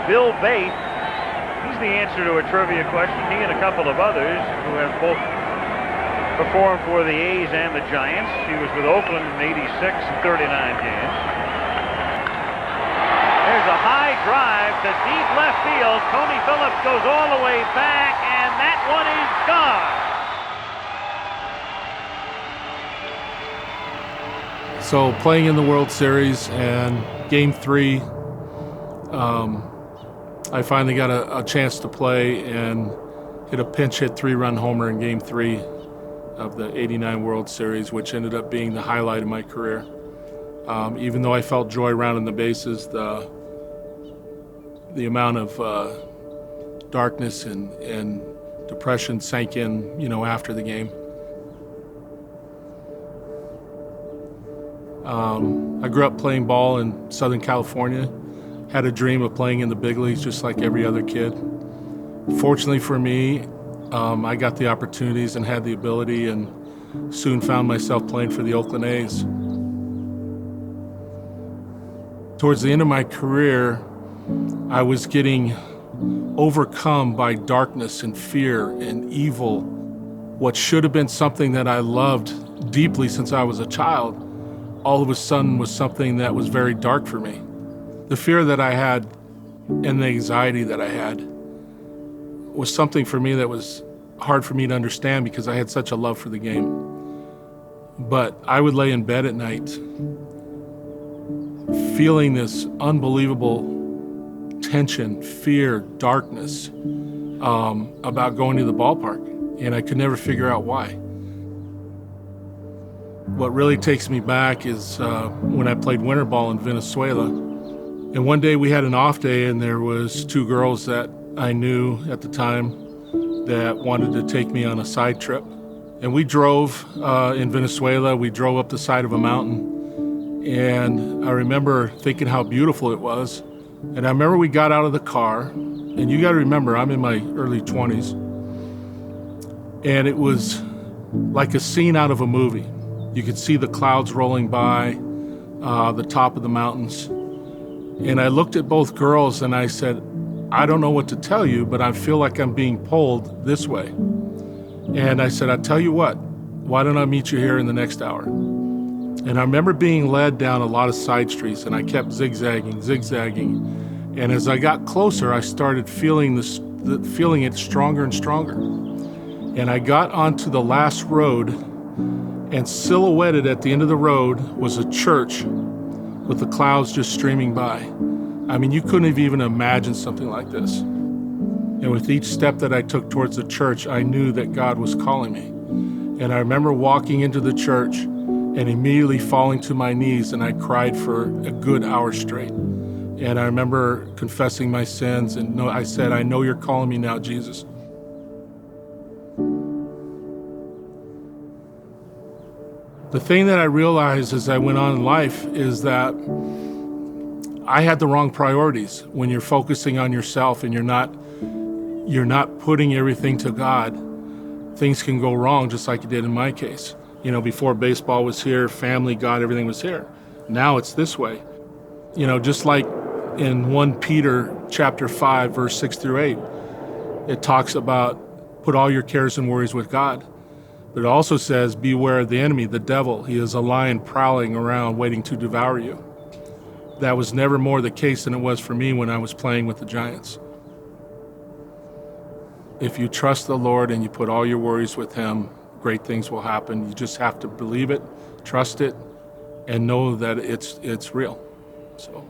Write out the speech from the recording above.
Bill Bathe. He's the answer to a trivia question. He and a couple of others who have both performed for the A's and the Giants. He was with Oakland in 86 and 39 games. There's a high drive to deep left field. Tony Phillips goes all the way back, and that one is gone. So playing in the World Series and Game 3, I finally got a chance to play and hit a pinch hit 3-run homer in Game 3 of the '89 World Series, which ended up being the highlight of my career. Even though I felt joy rounding the bases, the amount of darkness and depression sank in, after the game. I grew up playing ball in Southern California, had a dream of playing in the big leagues just like every other kid. Fortunately for me, I got the opportunities and had the ability, and soon found myself playing for the Oakland A's. Towards the end of my career, I was getting overcome by darkness and fear and evil. What should have been something that I loved deeply since I was a child, all of a sudden was something that was very dark for me. The fear that I had and the anxiety that I had was something for me that was hard for me to understand because I had such a love for the game. But I would lay in bed at night feeling this unbelievable tension, fear, darkness about going to the ballpark, and I could never figure out why. What really takes me back is when I played winter ball in Venezuela. And one day we had an off day, and there was 2 girls that I knew at the time that wanted to take me on a side trip. And we drove in Venezuela. We drove up the side of a mountain. And I remember thinking how beautiful it was. And I remember we got out of the car, and you got to remember, I'm in my early 20s. And it was like a scene out of a movie. You could see the clouds rolling by the top of the mountains. And I looked at both girls and I said, I don't know what to tell you, but I feel like I'm being pulled this way. And I said, I'll tell you what, why don't I meet you here in the next hour? And I remember being led down a lot of side streets, and I kept zigzagging. And as I got closer, I started feeling it stronger and stronger. And I got onto the last road, and silhouetted at the end of the road was a church with the clouds just streaming by. I mean, you couldn't have even imagined something like this. And with each step that I took towards the church, I knew that God was calling me. And I remember walking into the church and immediately falling to my knees, and I cried for a good hour straight. And I remember confessing my sins, and I said, I know you're calling me now, Jesus. The thing that I realized as I went on in life is that I had the wrong priorities. When you're focusing on yourself and you're not putting everything to God, things can go wrong, just like it did in my case. Before baseball was here, family, God, everything was here. Now it's this way. Just like in 1 Peter chapter 5, verse 6 through 8, it talks about put all your cares and worries with God. But it also says, beware of the enemy, the devil. He is a lion prowling around waiting to devour you. That was never more the case than it was for me when I was playing with the Giants. If you trust the Lord and you put all your worries with Him, great things will happen. You just have to believe it, trust it, and know that it's real. So.